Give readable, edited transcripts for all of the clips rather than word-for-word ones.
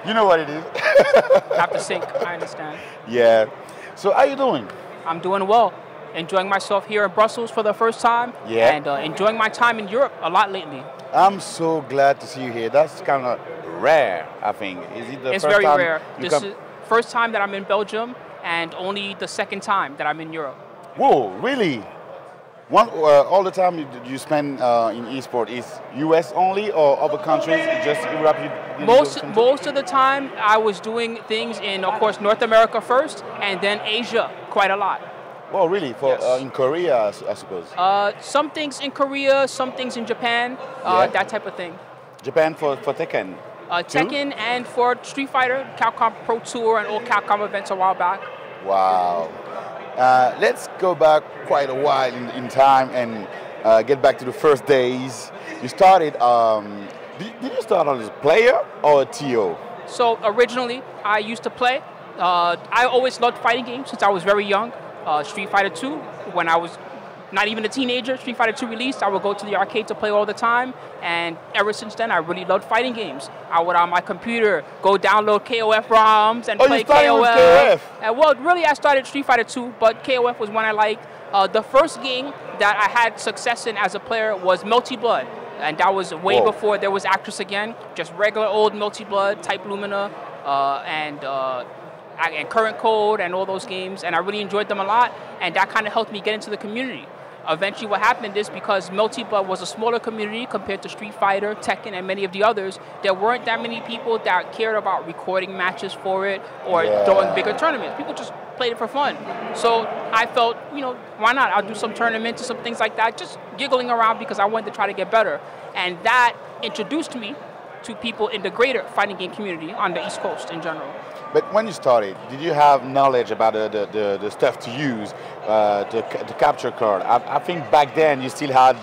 You know what it is. Have to sync, I understand. Yeah. So how you doing? I'm doing well. Enjoying myself here in Brussels for the first time. Yeah. And enjoying my time in Europe a lot lately. I'm so glad to see you here. That's kind of rare, I think. Is it the It's first very time rare. you This is first time that I'm in Belgium and only the second time that I'm in Europe. Whoa, really? All the time you spend in Esport is US only or other countries? Just Europe? Most of the time I was doing things in, of course, North America first and then Asia quite a lot. Well, really? Yes. In Korea, I suppose? Some things in Korea, some things in Japan, that type of thing. Japan for Tekken? Tekken and for Street Fighter, Capcom Pro Tour and all Capcom events a while back. Wow. Let's go back quite a while in time and get back to the first days. You started, did you start as a player or a TO? So originally, I used to play. I always loved fighting games since I was very young. Street Fighter 2, when I was not even a teenager, Street Fighter 2 released, I would go to the arcade to play all the time. And ever since then, I really loved fighting games. I would, on my computer, go download KOF ROMs and play KOF. With KOF? And, well, really, I started Street Fighter 2, but KOF was one I liked. The first game that I had success in as a player was Multi Blood. And that was way before there was Actress Again. Just regular old Multi Blood, Type Lumina, and Current Code and all those games, and I really enjoyed them a lot, and that kind of helped me get into the community. Eventually what happened is because Multi Blood was a smaller community compared to Street Fighter, Tekken, and many of the others, there weren't that many people that cared about recording matches for it or throwing bigger tournaments. People just played it for fun. So I felt, why not? I'll do some tournaments and some things like that, just giggling around because I wanted to try to get better. And that introduced me to people in the greater fighting game community on the East Coast in general. But when you started, did you have knowledge about the stuff to use, the capture card? I think back then you still had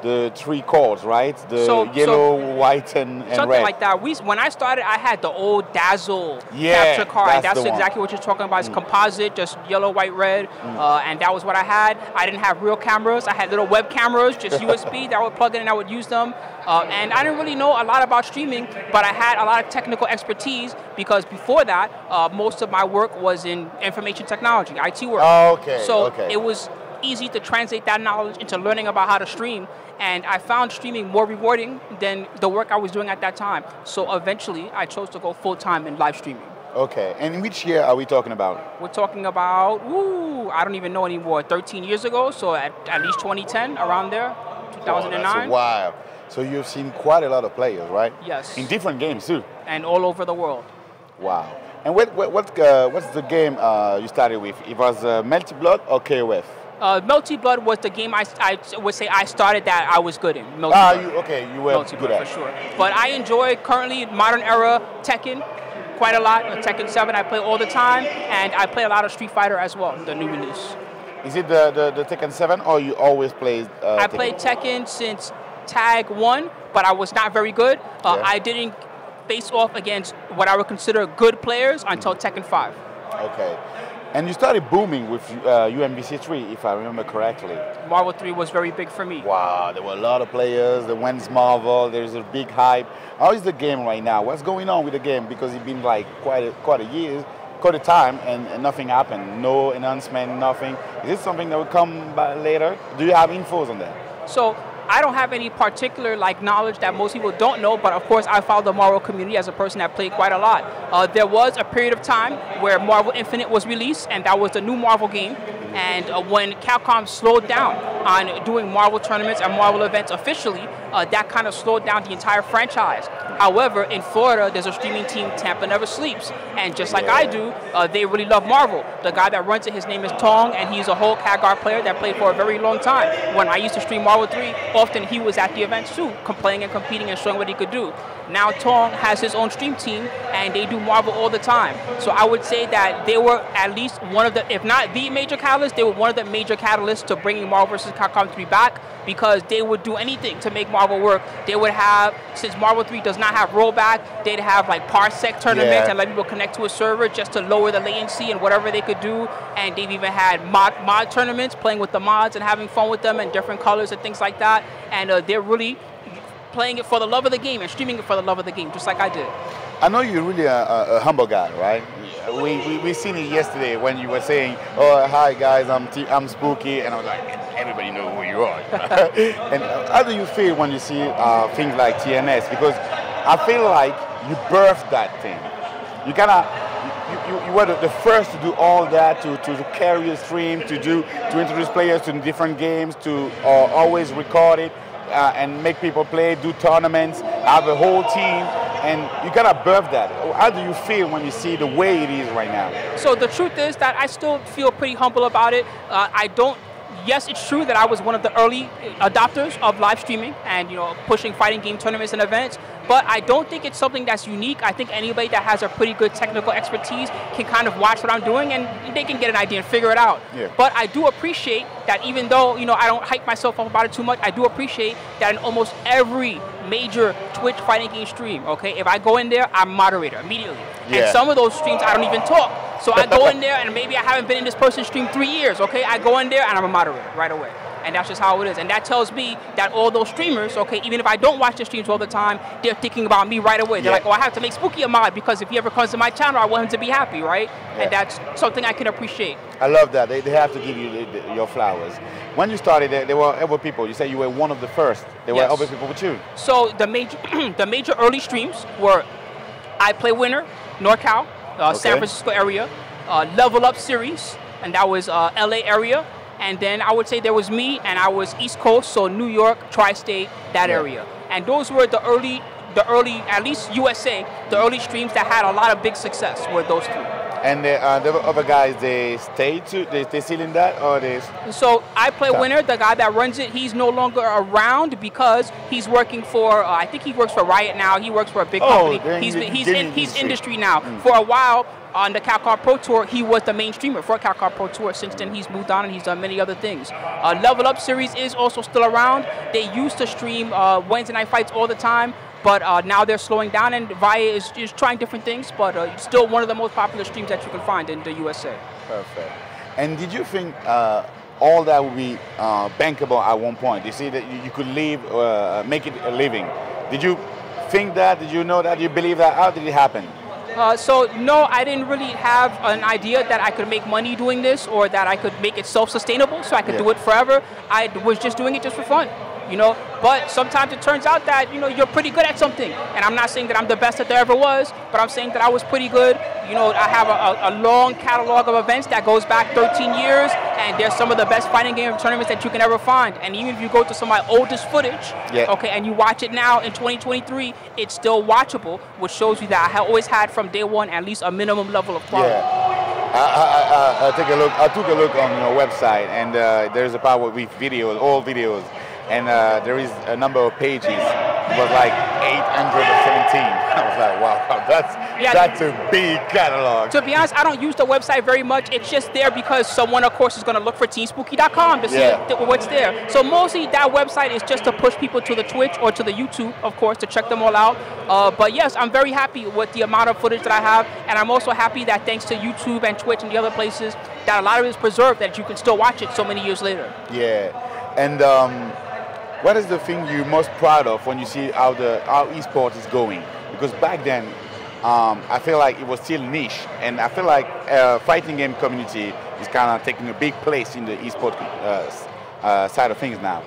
the three chords, right? The yellow, white, and something red. like that. When I started, I had the old Dazzle capture card. That's exactly what you're talking about. It's composite, just yellow, white, red, and that was what I had. I didn't have real cameras. I had little web cameras, just USB that I would plug in and I would use them. And I didn't really know a lot about streaming, but I had a lot of technical expertise because before that, most of my work was in information technology, IT work. Oh, okay. So it was easy to translate that knowledge into learning about how to stream. And I found streaming more rewarding than the work I was doing at that time. So eventually, I chose to go full-time in live streaming. Okay, and in which year are we talking about? We're talking about, I don't even know anymore, 13 years ago, so at least 2010, around there, 2009. That's a while. So you've seen quite a lot of players, right? Yes. In different games too? And all over the world. Wow. And what's the game you started with? It was Multi Blood or KOF? Multi Blood was the game I would say I started that I was good in. You were Multi good at for sure. But I enjoy currently modern era Tekken quite a lot. Tekken 7 I play all the time, and I play a lot of Street Fighter as well, the new release. Is it the Tekken 7 or you always played I played Tekken since Tag 1, but I was not very good. I didn't face off against what I would consider good players until Tekken 5. Okay. And you started booming with UMVC 3, if I remember correctly. Marvel 3 was very big for me. Wow, there were a lot of players. The when's Marvel, there's a big hype. How is the game right now? What's going on with the game? Because it's been like quite a time, and nothing happened. No announcement, nothing. Is this something that will come by later? Do you have infos on that? So I don't have any particular knowledge that most people don't know, but of course I follow the Marvel community as a person that played quite a lot. There was a period of time where Marvel Infinite was released, and that was the new Marvel game. And when Capcom slowed down on doing Marvel tournaments and Marvel events officially, that kind of slowed down the entire franchise. However, in Florida, there's a streaming team, Tampa Never Sleeps, and just like I do, they really love Marvel. The guy that runs it, his name is Tong, and he's a whole CAGR player that played for a very long time. When I used to stream Marvel 3, often he was at the events too, playing and competing and showing what he could do. Now Tong has his own stream team, and they do Marvel all the time. So I would say that they were at least one of the, if not the major catalyst, they were one of the major catalysts to bringing Marvel vs. Capcom 3 back, because they would do anything to make Marvel work. They would have, since Marvel 3 does not have rollback, they'd have like parsec tournaments and let people connect to a server just to lower the latency and whatever they could do. And they've even had mod tournaments, playing with the mods and having fun with them and different colors and things like that. And they're really playing it for the love of the game and streaming it for the love of the game, just like I did. I know you're really a humble guy, right? We seen it yesterday when you were saying, "Oh, hi guys, I'm Spooky," and I was like, everybody know who you are. And how do you feel when you see things like TNS? Because I feel like you birthed that thing. You kind of you were the first to do all that, to carry a stream, to introduce players to different games, to always record it and make people play, do tournaments, have a whole team. And you gotta birth that. How do you feel when you see the way it is right now? So the truth is that I still feel pretty humble about it. Yes, it's true that I was one of the early adopters of live streaming and pushing fighting game tournaments and events. But I don't think it's something that's unique. I think anybody that has a pretty good technical expertise can kind of watch what I'm doing and they can get an idea and figure it out. Yeah. But I do appreciate that even though I don't hype myself up about it too much, I do appreciate that in almost every major Twitch fighting game stream, okay, if I go in there, I'm moderator immediately. Yeah. And some of those streams I don't even talk. So I go in there and maybe I haven't been in this person's stream 3 years, okay? I go in there and I'm a moderator right away. And that's just how it is. And that tells me that all those streamers, okay, even if I don't watch the streams all the time, they're thinking about me right away. They're like, oh, I have to make Spooky a mod because if he ever comes to my channel, I want him to be happy, right? Yeah. And that's something I can appreciate. I love that. They have to give you your flowers. When you started, there were other people. You said you were one of the first. There were other people with you. So the major early streams were I Play Winner, NorCal, San Francisco area, Level Up Series, and that was LA area. And then I would say there was me, and I was East Coast, so New York, Tri-State, that area. And those were the early, at least USA, the early streams that had a lot of big success were those three. And the other guys, they stay they still in that, or they? So I Play Winner, the guy that runs it, he's no longer around because he's working for, I think he works for Riot now. He works for a big company. He's industry now. For a while, on the CalCard Pro Tour, he was the main streamer for CalCard Pro Tour. Since then, he's moved on and he's done many other things. Level Up Series is also still around. They used to stream Wednesday night fights all the time, but now they're slowing down, and Via is trying different things, but it's still one of the most popular streams that you can find in the USA. Perfect. And did you think all that would be bankable at one point? You see that you could live, make it a living. Did you think that? Did you know that? Did you believe that? How did it happen? So no, I didn't really have an idea that I could make money doing this or that I could make it self-sustainable so I could do it forever. I was just doing it just for fun, But sometimes it turns out that, you're pretty good at something. And I'm not saying that I'm the best that there ever was, but I'm saying that I was pretty good. I have a long catalog of events that goes back 13 years, and there's some of the best fighting game tournaments that you can ever find. And even if you go to some of my oldest footage, okay, and you watch it now in 2023, it's still watchable, which shows you that I always had from day one at least a minimum level of quality. I took a look on your website, and there's a part with videos, all videos. And there is a number of pages. It was like 817. I was like, wow, that's a big catalog. To be honest, I don't use the website very much. It's just there because someone, of course, is going to look for teamspooky.com to see what's there. So mostly that website is just to push people to the Twitch or to the YouTube, of course, to check them all out. But yes, I'm very happy with the amount of footage that I have. And I'm also happy that thanks to YouTube and Twitch and the other places, that a lot of it is preserved, that you can still watch it so many years later. Yeah. And what is the thing you're most proud of when you see how Esport is going? Because back then, I feel like it was still niche, and I feel like fighting game community is kind of taking a big place in the Esport side of things now.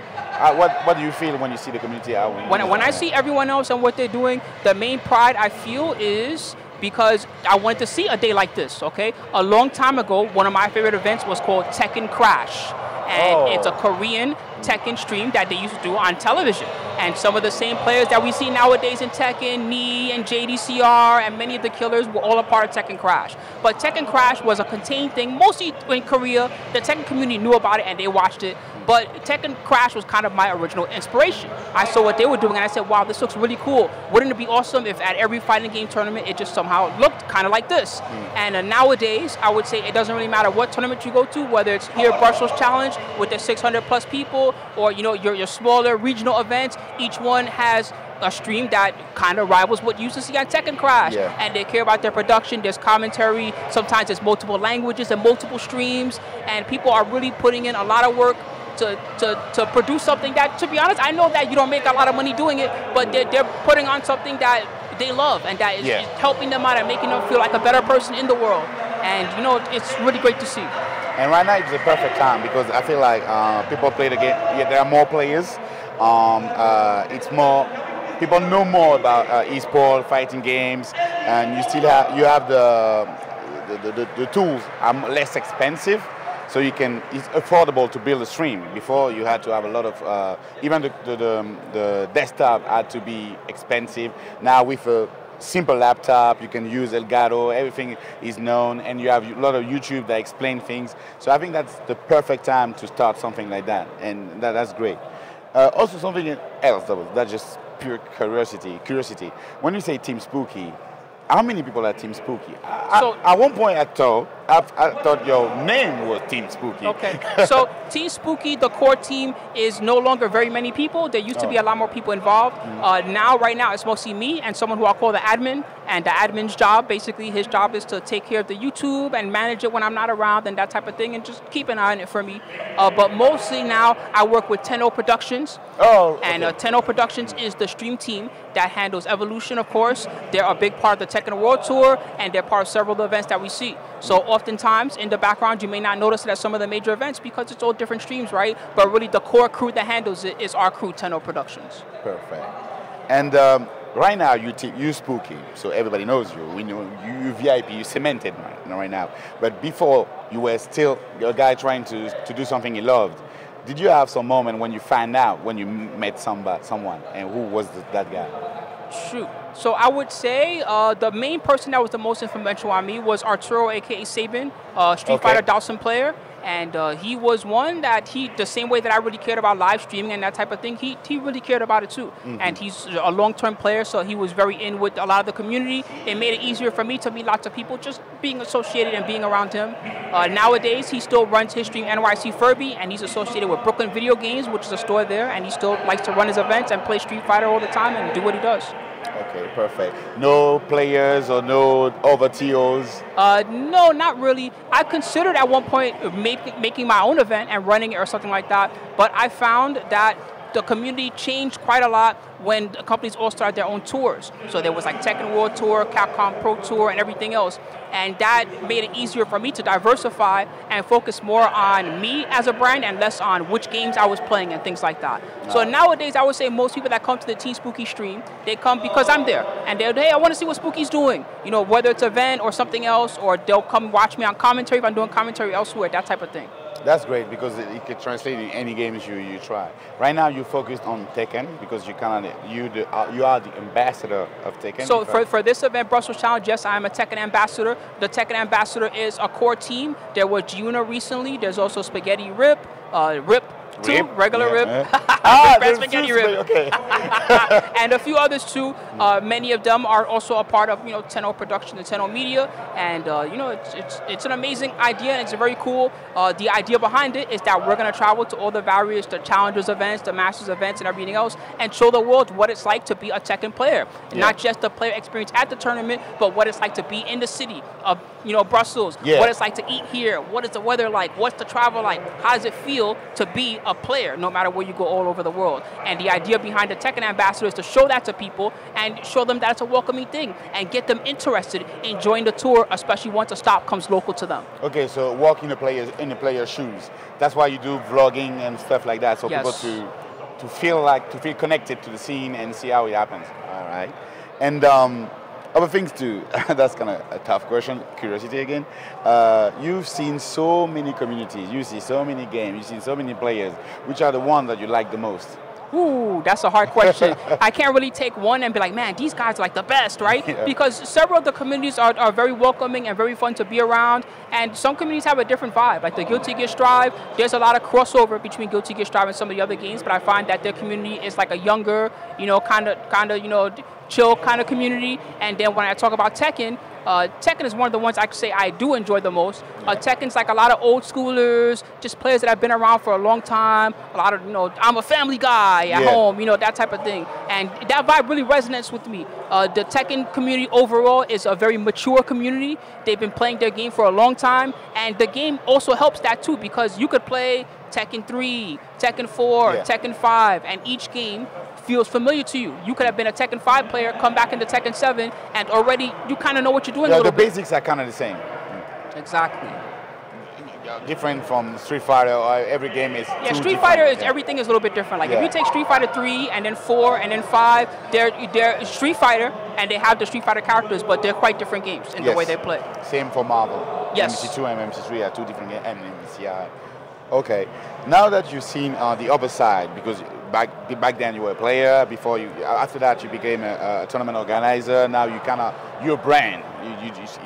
What do you feel when you see the community out? When I see everyone else and what they're doing, the main pride I feel is because I wanted to see a day like this, okay? A long time ago, one of my favorite events was called Tekken Crash. And it's a Korean Tekken stream that they used to do on television. And some of the same players that we see nowadays in Tekken, Knee and JDCR and many of the killers were all a part of Tekken Crash. But Tekken Crash was a contained thing, mostly in Korea. The Tekken community knew about it and they watched it. But Tekken Crash was kind of my original inspiration. I saw what they were doing and I said, wow, this looks really cool. Wouldn't it be awesome if at every fighting game tournament it just somehow looked kind of like this? And nowadays, I would say it doesn't really matter what tournament you go to, whether it's here Brussels Challenge with the 600 plus people or your smaller regional events, each one has a stream that kind of rivals what you used to see on Tekken Crash. And they care about their production, there's commentary, sometimes there's multiple languages and multiple streams, and people are really putting in a lot of work to produce something that, to be honest, I know that you don't make a lot of money doing it, but they're putting on something that they love and that is helping them out and making them feel like a better person in the world. And, you know, it's really great to see. And right now it's the perfect time because I feel like people play the game. Yeah, there are more players. It's more, people know more about esport, fighting games, and you still have the tools are less expensive. So it's affordable to build a stream. Before you had to have a lot of, even the desktop had to be expensive. Now with a simple laptop, you can use Elgato, everything is known, and you have a lot of YouTube that explain things. So I think that's the perfect time to start something like that, and that's great. Also something else that's just pure curiosity. When you say Team Spooky, how many people are Team Spooky? At one point I thought your name was Team Spooky. Okay, so Team Spooky, the core team, is no longer very many people. There used to be a lot more people involved. Right now, it's mostly me and someone who I call the admin. And the admin's job, basically, his job is to take care of the YouTube and manage it when I'm not around and that type of thing, and just keep an eye on it for me. But mostly now, I work with Tenno Productions. And Tenno Productions is the stream team that handles Evolution, of course. They're a big part of the Tekken World Tour, and they're part of several of the events that we see. So oftentimes, in the background, you may not notice it at some of the major events because it's all different streams, right? But really, the core crew that handles it is our crew, Tenno Productions. Perfect. And right now, you Spooky, so everybody knows you. We know you VIP, you cemented right now. But before, you were still a guy trying to do something he loved. Did you have some moment when you found out when you met someone, and who was that guy? Shoot. So I would say the main person that was the most influential on me was Arturo, aka Sabin, Street Fighter Dawson player. And he was one that the same way that I really cared about live streaming and that type of thing, he really cared about it too. And he's a long-term player, so he was very in with a lot of the community. It made it easier for me to meet lots of people just being associated and being around him. Nowadays, he still runs his stream NYC Furby, and he's associated with Brooklyn Video Games, which is a store there, and he still likes to run his events and play Street Fighter all the time and do what he does. Okay, perfect. No players or no other TOs? No, not really. I considered at one point making my own event and running it or something like that, but I found that the community changed quite a lot when the companies all started their own tours. So there was like Tekken World Tour, Capcom Pro Tour, and everything else. And that made it easier for me to diversify and focus more on me as a brand and less on which games I was playing and things like that. So nowadays, I would say most people that come to the Team Spooky stream, they come because I'm there. And they're, hey, I want to see what Spooky's doing. You know, whether it's an event or something else, or they'll come watch me on commentary if I'm doing commentary elsewhere, that type of thing. That's great because it can translate in any games you try. Right now, you focused on Tekken because you are the ambassador of Tekken. So for this event, Brussels Challenge, yes, I am a Tekken ambassador. The Tekken ambassador is a core team. There was Giuna recently. There's also Spaghetti Rip, Rip. Regular Rip, Spaghetti Rip, okay. And a few others too. Many of them are also a part of Tenno Production and Tenno Media, and it's an amazing idea and it's very cool. The idea behind it is that we're going to travel to all the challengers events, the masters events, and everything else, and show the world what it's like to be a Tekken player, not just the player experience at the tournament, but what it's like to be in the city of Brussels. What it's like to eat here. What is the weather like? What's the travel like? How does it feel to be a player no matter where you go all over the world? And the idea behind the Tekken ambassador is to show that to people and show them that it's a welcoming thing and get them interested in joining the tour, especially once a stop comes local to them. Okay, so walk in the player's shoes. That's why you do vlogging and stuff like that, so people to feel connected to the scene and see how it happens. All right, and other things too. That's kind of a tough question. Curiosity again. You've seen so many communities. You see so many games. You've seen so many players. Which are the ones that you like the most? Ooh, that's a hard question. I can't really take one and be like, man, these guys are like the best, right? Because several of the communities are very welcoming and very fun to be around. And some communities have a different vibe. Like the Guilty Gear Strive, there's a lot of crossover between Guilty Gear Strive and some of the other games. But I find that their community is like a younger, kind of, chill kind of community. And then when I talk about Tekken, Tekken is one of the ones I could say I do enjoy the most. Tekken's like a lot of old schoolers, just players that have been around for a long time. A lot of, I'm a family guy at home, that type of thing. And that vibe really resonates with me. The Tekken community overall is a very mature community. They've been playing their game for a long time. And the game also helps that too, because you could play Tekken 3, Tekken 4, Tekken 5, and each game feels familiar to you. You could have been a Tekken 5 player, come back into Tekken 7, and already you kind of know what you're doing a little bit. bit. The basics are kind of the same. Exactly. Different from Street Fighter, or every game is Street Fighter is everything is a little bit different. Like if you take Street Fighter 3 and then 4 and then 5, they're Street Fighter and they have the Street Fighter characters, but they're quite different games in the way they play. Same for Marvel. Yes. MC2 and MC3 are two different games, and MCI. Okay. Now that you've seen the other side, because back then you were a player. After that you became a tournament organizer. Now you're a brand.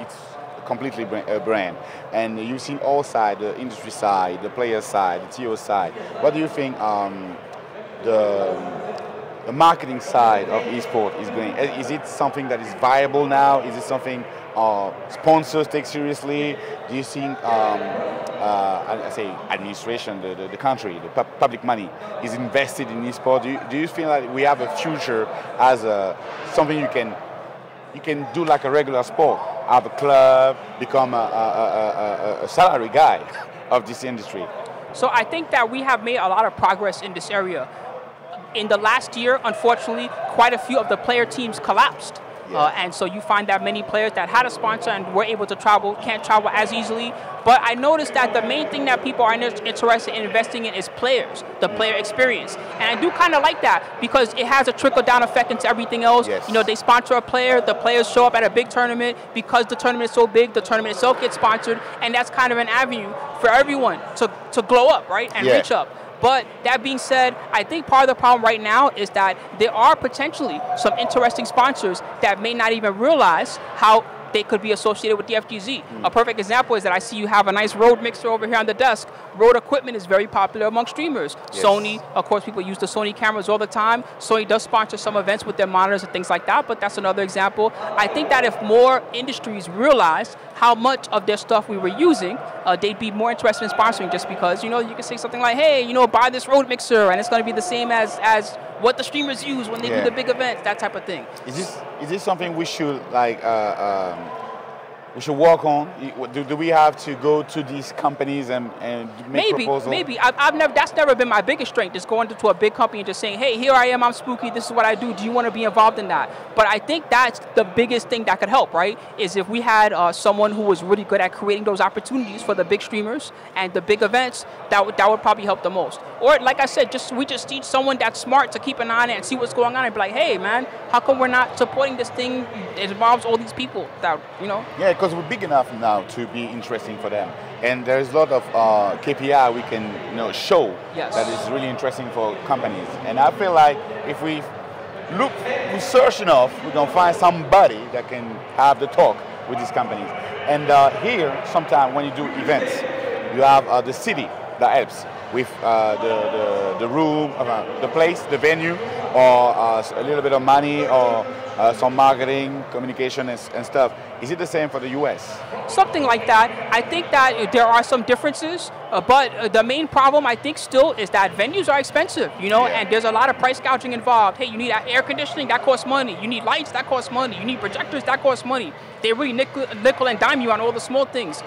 It's completely a brand, and you've seen all sides: the industry side, the player side, the TO side. What do you think the marketing side of esport is going? Is it something that is viable now? Is it something sponsors take seriously? Do you think I say administration, the country, the public money is invested in esport? Do you feel like we have a future as something you can do like a regular sport? Have a club, become a salary guy of this industry? So I think that we have made a lot of progress in this area. In the last year, unfortunately, quite a few of the player teams collapsed. And so you find that many players that had a sponsor and were able to travel can't travel as easily. But I noticed that the main thing that people are interested in investing in is players, the player experience. And I do kind of like that because it has a trickle-down effect into everything else. Yes. You know, they sponsor a player, the players show up at a big tournament. Because the tournament is so big, the tournament itself gets sponsored. And that's kind of an avenue for everyone to glow up, right, and reach up. But that being said, I think part of the problem right now is that there are potentially some interesting sponsors that may not even realize how they could be associated with the FGZ. A perfect example is that I see you have a nice Rode mixer over here on the desk. Rode equipment is very popular among streamers. Yes. Sony, of course, people use the Sony cameras all the time. Sony does sponsor some events with their monitors and things like that, but that's another example. I think that if more industries realized how much of their stuff we were using, they'd be more interested in sponsoring, just because, you know, you can say something like, hey, you know, buy this Rode mixer and it's going to be the same as what the streamers use when they do the big events, that type of thing. Is this something we should we should work on? Do we have to go to these companies and make proposals? Maybe. That's never been my biggest strength, is going to a big company and just saying, hey, here I am, I'm Spooky, this is what I do you want to be involved in that? But I think that's the biggest thing that could help, right? Is if we had someone who was really good at creating those opportunities for the big streamers and the big events, that would probably help the most. Or like I said, we just need someone that's smart to keep an eye on it and see what's going on and be like, hey man, how come we're not supporting this thing? It involves all these people that, you know? Yeah, because we're big enough now to be interesting for them. And there's a lot of KPI we can show that is really interesting for companies. And I feel like if we search enough, we're going to find somebody that can have the talk with these companies. And here, sometimes when you do events, you have the city that helps with the room, the place, the venue, or a little bit of money, or some marketing, communication, and stuff. Is it the same for the US? Something like that. I think that there are some differences, but the main problem, I think, still is that venues are expensive, and there's a lot of price gouging involved. Hey, you need air conditioning, that costs money. You need lights, that costs money. You need projectors, that costs money. They really nickel and dime you on all the small things.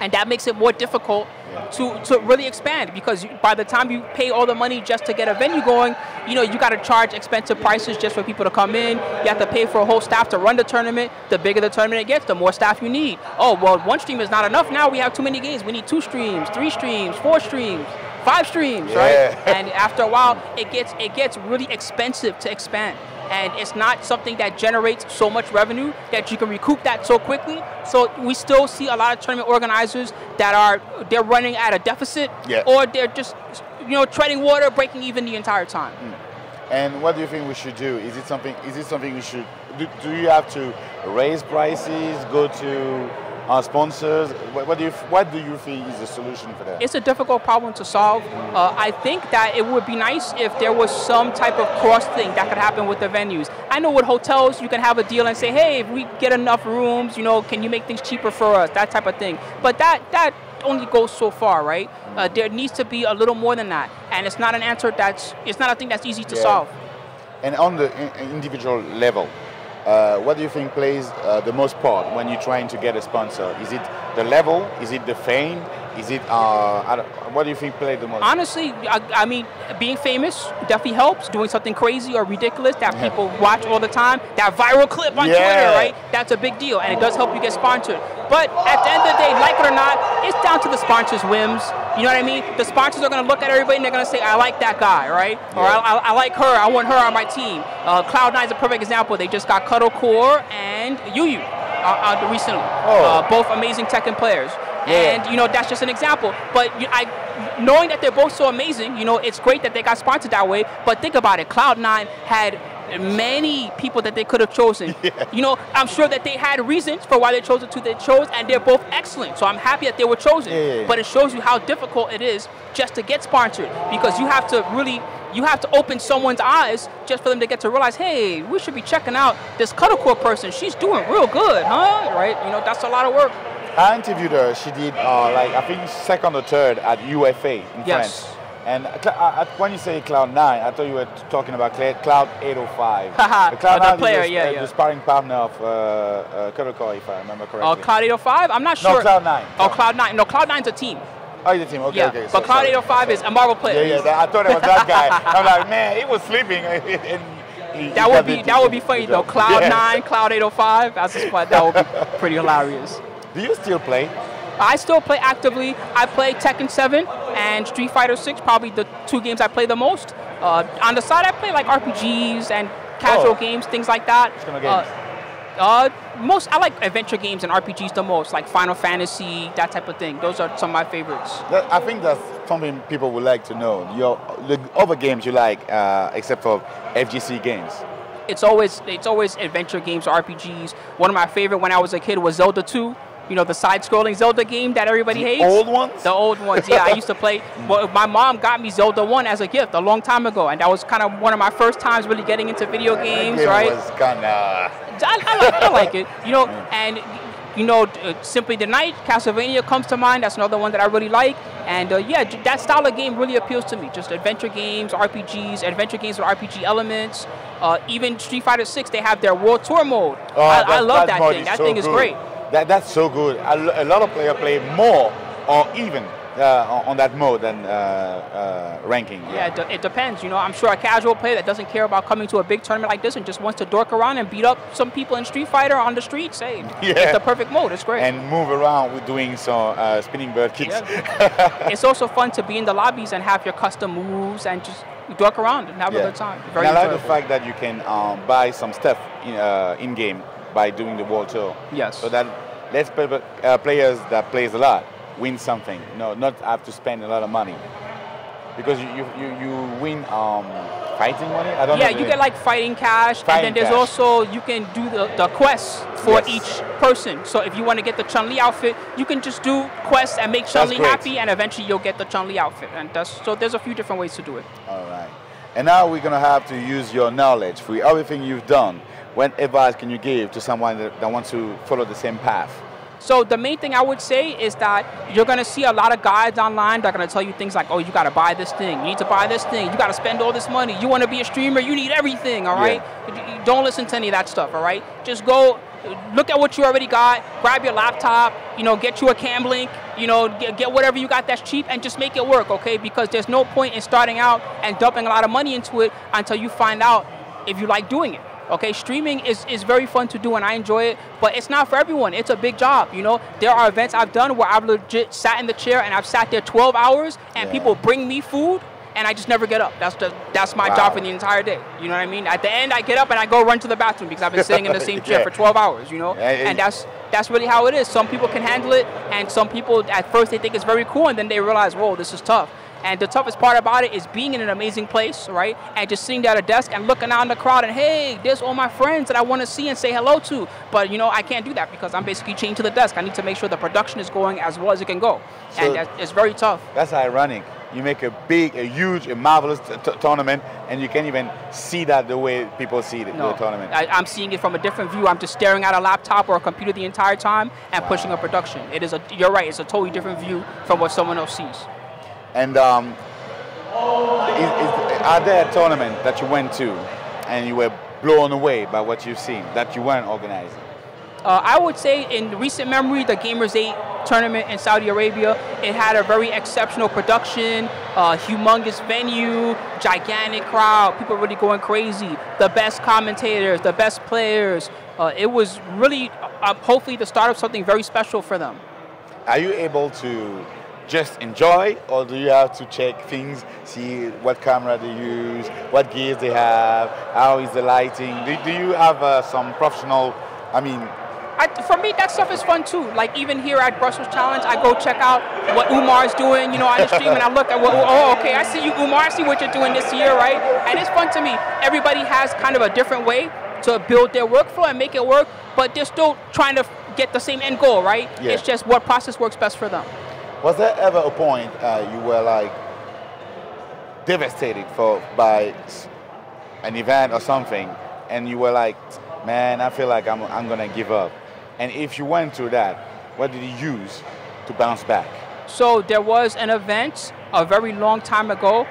And that makes it more difficult to really expand, because by the time you pay all the money just to get a venue going, you got to charge expensive prices just for people to come in. You have to pay for a whole staff to run the tournament. The bigger the tournament it gets, the more staff you need. Oh, well, one stream is not enough. Now we have too many games. We need 2 streams, 3 streams, 4 streams, 5 streams, right? And after a while, it gets really expensive to expand. And it's not something that generates so much revenue that you can recoup that so quickly. So we still see a lot of tournament organizers that they're running at a deficit, or they're just treading water, breaking even the entire time. And what do you think we should do? Is it something we should do? You have to raise prices, go to sponsors? What do you think is the solution for that? It's a difficult problem to solve. I think that it would be nice if there was some type of cross thing that could happen with the venues. I know with hotels you can have a deal and say, hey, if we get enough rooms, can you make things cheaper for us? That type of thing. But that only goes so far, right? There needs to be a little more than that, and it's not a thing that's easy to solve. And on the individual level, what do you think plays the most part when you're trying to get a sponsor? Is it the level? Is it the fame? Is it, what do you think played the most? Honestly, I mean, being famous definitely helps. Doing something crazy or ridiculous that people watch all the time, that viral clip on Twitter, right? That's a big deal, and it does help you get sponsored. But at the end of the day, like it or not, it's down to the sponsor's whims. You know what I mean? The sponsors are going to look at everybody and they're going to say, I like that guy, right? Or I like her, I want her on my team. Cloud9 is a perfect example. They just got Cuddlecore and Isoudw recently. Both amazing Tekken players. And, you know, that's just an example. But knowing that they're both so amazing, you know, it's great that they got sponsored that way. But think about it. Cloud9 had many people that they could have chosen. You know, I'm sure that they had reasons for why they chose the two they chose, and they're both excellent. So I'm happy that they were chosen. But it shows you how difficult it is just to get sponsored, because you have to really, you have to open someone's eyes just for them to get to realize, hey, we should be checking out this Cuddlecore person. She's doing real good, huh? Right? You know, that's a lot of work. I interviewed her. She did, like, I think second or third at UFA in France. And when you say Cloud9, I thought you were talking about Cloud 805. The Cloud9 player, is the sparring partner of Cuddlecore, if I remember correctly. Oh, Cloud 805? I'm not sure. No, Cloud9. Oh, Cloud9. No, Cloud9's a team. Oh, it's a team. Okay, okay. But Cloud 805 is a Marvel player. I thought it was that guy. I'm like, man, he was sleeping. That would be funny though. Cloud9, Cloud 805. That's just fun. That would be pretty hilarious. Do you still play? I still play actively. I play Tekken 7 and Street Fighter 6, probably the two games I play the most. On the side, I play like RPGs and casual games, things like that. I like adventure games and RPGs the most, like Final Fantasy, that type of thing. Those are some of my favorites. I think that's something people would like to know. The other games you like, except for FGC games. It's always adventure games, RPGs. One of my favorite when I was a kid was Zelda 2. You know, the side-scrolling Zelda game that everybody hates? The old ones? The old ones, yeah. I used to play. Well, my mom got me Zelda 1 as a gift a long time ago, and that was kind of one of my first times really getting into video games, right? It was kinda... I like it, you know, and, you know, Simply the Night, Castlevania comes to mind. That's another one that I really like. And, yeah, that style of game really appeals to me. Just adventure games, RPGs, adventure games with RPG elements. Even Street Fighter 6, they have their World Tour mode. I love that thing. That thing is great. That's so good. A lot of players play more or even on that mode than ranking. Yeah, it depends. You know, I'm sure a casual player that doesn't care about coming to a big tournament like this and just wants to dork around and beat up some people in Street Fighter on the streets, hey, it's the perfect mode. It's great. And move around with doing some spinning bird kicks. It's also fun to be in the lobbies and have your custom moves and just dork around and have a good time. Very and I like the fact that you can buy some stuff in-game by doing the World Tour. Yes. So that lets players that plays a lot win something. No, not have to spend a lot of money. Because you win fighting money? I don't know. Yeah, you get like fighting cash, and then there's also, you can do the quests for each person. So if you want to get the Chun-Li outfit, you can just do quests and make Chun-Li happy, and eventually you'll get the Chun-Li outfit. And so there's a few different ways to do it. All right. And now we're going to have to use your knowledge for everything you've done. What advice can you give to someone that wants to follow the same path? So the main thing I would say is that you're going to see a lot of guides online that are going to tell you things like, oh, you got to buy this thing. You need to buy this thing. You got to spend all this money. You want to be a streamer. You need everything, all right? Don't listen to any of that stuff, all right? Just go look at what you already got. Grab your laptop, you know, get you a cam link, you know, get whatever you got that's cheap and just make it work, okay? Because there's no point in starting out and dumping a lot of money into it until you find out if you like doing it. Okay, streaming is very fun to do and I enjoy it, but it's not for everyone. It's a big job, you know. There are events I've done where I've legit sat in the chair and I've sat there 12 hours and people bring me food and I just never get up. That's my job for the entire day. You know what I mean? At the end, I get up and I go run to the bathroom because I've been sitting in the same chair for 12 hours, you know. And that's really how it is. Some people can handle it, and some people at first they think it's very cool and then they realize, whoa, this is tough. And the toughest part about it is being in an amazing place, right? And just sitting there at a desk and looking out in the crowd and, hey, there's all my friends that I want to see and say hello to. But, you know, I can't do that because I'm basically chained to the desk. I need to make sure the production is going as well as it can go. So and it's very tough. That's ironic. You make a huge, marvelous tournament, and you can't even see that the way people see the tournament. I'm seeing it from a different view. I'm just staring at a laptop or a computer the entire time and pushing a production. You're right, it's a totally different view from what someone else sees. And are there a tournament that you went to and you were blown away by what you've seen that you weren't organizing? I would say in recent memory, the Gamers 8 tournament in Saudi Arabia, it had a very exceptional production, humongous venue, gigantic crowd, people really going crazy, the best commentators, the best players. It was really, hopefully, the start of something very special for them. Are you able to just enjoy, or do you have to check things, see what camera they use, what gears they have, how is the lighting? Do you have some professional, for me, that stuff is fun too. Like even here at Brussels Challenge, I go check out what Umar's doing, on the stream, and I look at okay, I see you, Umar, I see what you're doing this year, right? And it's fun to me. Everybody has kind of a different way to build their workflow and make it work, but they're still trying to get the same end goal, right? Yeah. It's just what process works best for them. Was there ever a point you were like devastated by an event or something, and you were like, man, I feel like I'm gonna give up? And if you went through that, what did you use to bounce back? So there was an event a very long time ago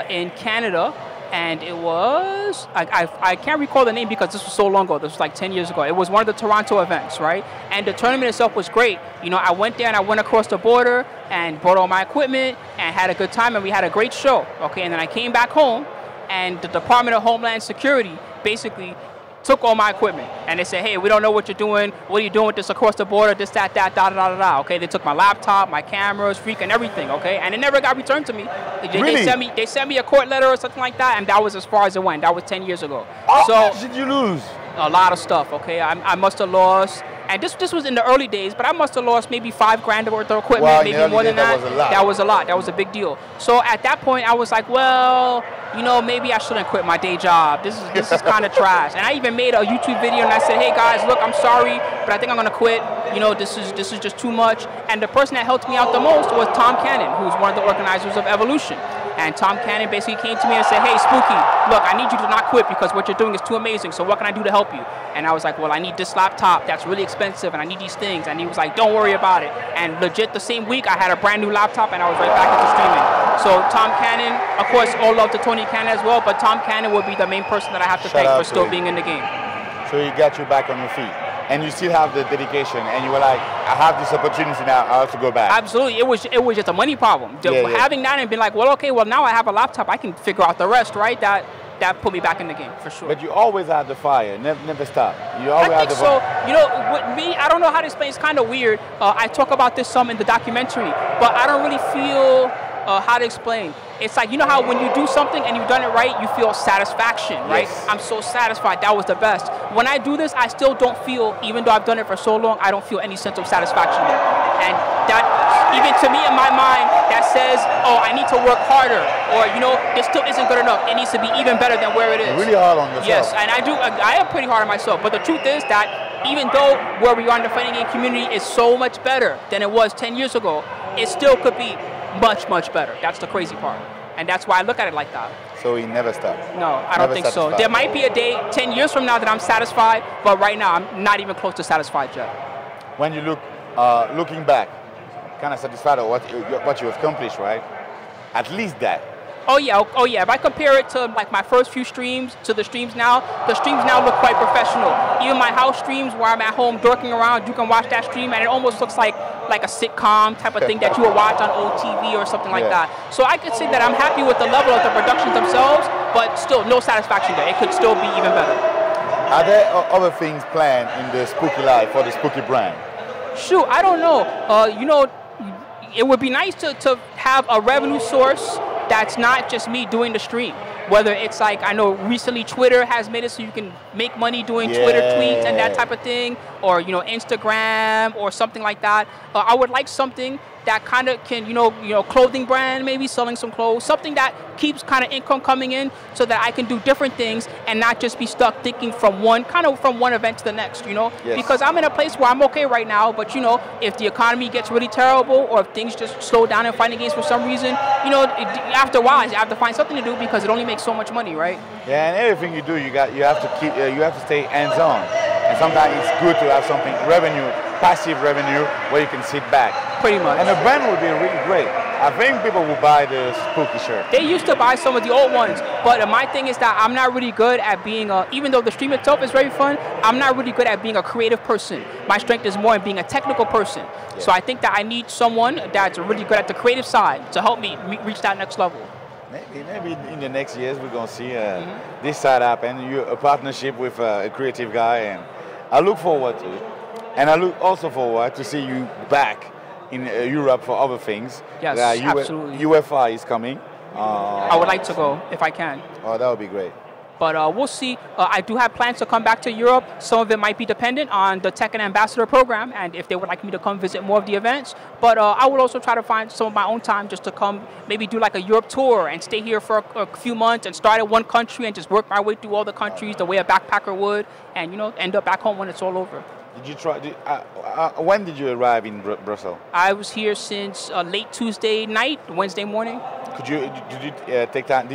in Canada, and it was, I can't recall the name because this was so long ago. This was like 10 years ago. It was one of the Toronto events, right? And the tournament itself was great. I went there and I went across the border and brought all my equipment and had a good time, and we had a great show, okay? And then I came back home, and the Department of Homeland Security basically took all my equipment, and they said, hey, we don't know what you're doing. What are you doing with this across the border, this, that, okay? They took my laptop, my cameras, freaking everything, okay? And it never got returned to me. Really? They sent me a court letter or something like that, and that was as far as it went. That was 10 years ago. How much did you lose? A lot of stuff, okay? I must have lost, and this was in the early days, but I must have lost maybe $5,000 worth of equipment, well, maybe more than that. That was a lot. That was a big deal. So at that point, I was like, well, maybe I shouldn't quit my day job. This is kind of trash. And I even made a YouTube video and I said, hey guys, look, I'm sorry, but I think I'm gonna quit. This is just too much. And the person that helped me out the most was Tom Cannon, who's one of the organizers of Evolution. And Tom Cannon basically came to me and said, hey, Spooky, look, I need you to not quit because what you're doing is too amazing. So what can I do to help you? And I was like, well, I need this laptop that's really expensive, and I need these things. And he was like, don't worry about it. And legit the same week, I had a brand new laptop, and I was right back into streaming. So Tom Cannon, of course, all love to Tony Cannon as well, but Tom Cannon would be the main person that I have to thank for still being in the game. So he got you back on your feet. And you still have the dedication, and you were like, I have this opportunity now, I have to go back. Absolutely, it was just a money problem. Having that and being like, well, okay, well now I have a laptop, I can figure out the rest, right? That put me back in the game, for sure. But you always had the fire, never stop. You always had the fire. So, with me, I don't know how to explain, it's kind of weird. I talk about this some in the documentary, but I don't really feel how to explain. It's like, how when you do something and you've done it right, you feel satisfaction, right? Yes. I'm so satisfied, that was the best. When I do this, I still don't feel, even though I've done it for so long, I don't feel any sense of satisfaction there. And that, even to me in my mind, that says, oh, I need to work harder, or, this still isn't good enough. It needs to be even better than where it is. You're really hard on yourself. Yes, and I am pretty hard on myself, but the truth is that even though where we are in the fighting game community is so much better than it was 10 years ago, it still could be much, much better. That's the crazy part. And that's why I look at it like that. So he never stops? No, I don't think so. There might be a day 10 years from now that I'm satisfied, but right now I'm not even close to satisfied yet. When you looking back, kind of satisfied with what you accomplished, right? At least that. Oh yeah. If I compare it to like my first few streams to the streams now look quite professional. Even my house streams where I'm at home dorking around, you can watch that stream and it almost looks like a sitcom type of thing that you would watch on old TV or something like that. So I could say that I'm happy with the level of the productions themselves, but still no satisfaction there. It could still be even better. Are there other things planned in the Spooky life for the Spooky brand? Shoot, I don't know. It would be nice to have a revenue source that's not just me doing the stream. Whether it's like, I know recently Twitter has made it so you can make money doing Twitter tweets and that type of thing, or Instagram or something like that. I would like something that kind of can, clothing brand, maybe selling some clothes, something that keeps kind of income coming in so that I can do different things and not just be stuck thinking from one event to the next, Yes. Because I'm in a place where I'm okay right now, but if the economy gets really terrible or if things just slow down in fighting games for some reason, after a while you have to find something to do because it only makes so much money, right? Yeah, and everything you do, you have to stay hands-on. And sometimes it's good to have something passive revenue, where you can sit back. Pretty much. And the brand would be really great. I think people will buy the spooky shirt. They used to buy some of the old ones, but my thing is that I'm not really good at being even though the stream itself is very fun, I'm not really good at being a creative person. My strength is more in being a technical person. Yeah. So I think that I need someone that's really good at the creative side to help me reach that next level. Maybe in the next years we're going to see this side happen, a partnership with a creative guy, and I look forward to it. And I look also forward to see you back in Europe for other things. Yes, absolutely. UFI is coming. I would like to go if I can. Oh, that would be great. But we'll see. I do have plans to come back to Europe. Some of it might be dependent on the Tech and Ambassador program and if they would like me to come visit more of the events. But I would also try to find some of my own time just to come maybe do like a Europe tour and stay here for a few months and start at one country and just work my way through all the countries the way a backpacker would and, you know, end up back home when it's all over. Did you try? When did you arrive in Brussels? I was here since late Tuesday night, Wednesday morning. Did you take time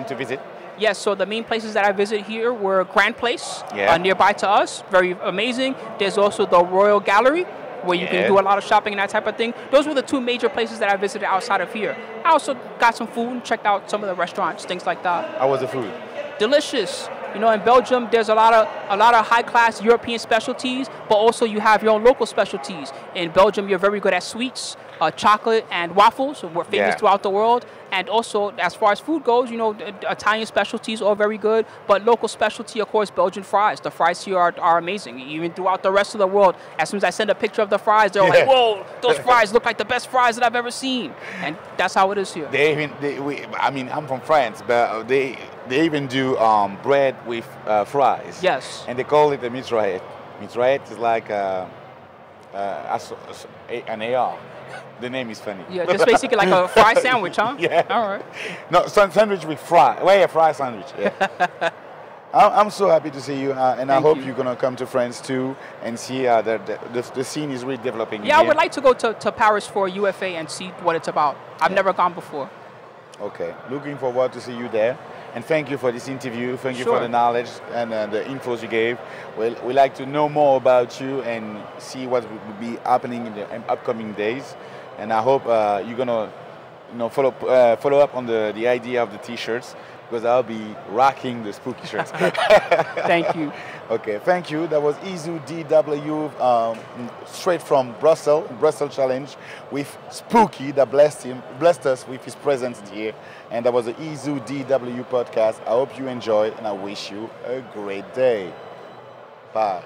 to visit? Yes, so the main places that I visit here were Grand Place, yeah. Nearby to us, very amazing. There's also the Royal Gallery, where you can do a lot of shopping and that type of thing. Those were the two major places that I visited outside of here. I also got some food and checked out some of the restaurants, things like that. How was the food? Delicious. You know, in Belgium, there's a lot of high-class European specialties, but also you have your own local specialties. In Belgium, you're very good at sweets, chocolate, and waffles. So we're famous throughout the world. And also, as far as food goes, you know, Italian specialties are very good, but local specialty, of course, Belgian fries. The fries here are amazing. Even throughout the rest of the world, as soon as I send a picture of the fries, they're like, whoa, those fries look like the best fries that I've ever seen. And that's how it is here. I mean, I'm from France, but they even do bread with fries. Yes. And they call it a mitraillette. Mitraillette is like an AR. The name is funny. Yeah, just basically like a fry sandwich, huh? Yeah. All right. No, sandwich with fry. Well, a fry sandwich. Yeah. I'm so happy to see you, and I hope you're going to come to France too and see the scene is really developing. Yeah, I would like to go to Paris for UFA and see what it's about. I've never gone before. Okay. Looking forward to see you there. And thank you for this interview. Thank you for the knowledge and the infos you gave. We like to know more about you and see what will be happening in the upcoming days. And I hope you're gonna, follow up on the idea of the T-shirts, because I'll be rocking the spooky shirts. Thank you. Okay, thank you. That was Isoudw, straight from Brussels Challenge, with Spooky that blessed us with his presence here. And that was the Isoudw Podcast. I hope you enjoyed, and I wish you a great day. Bye.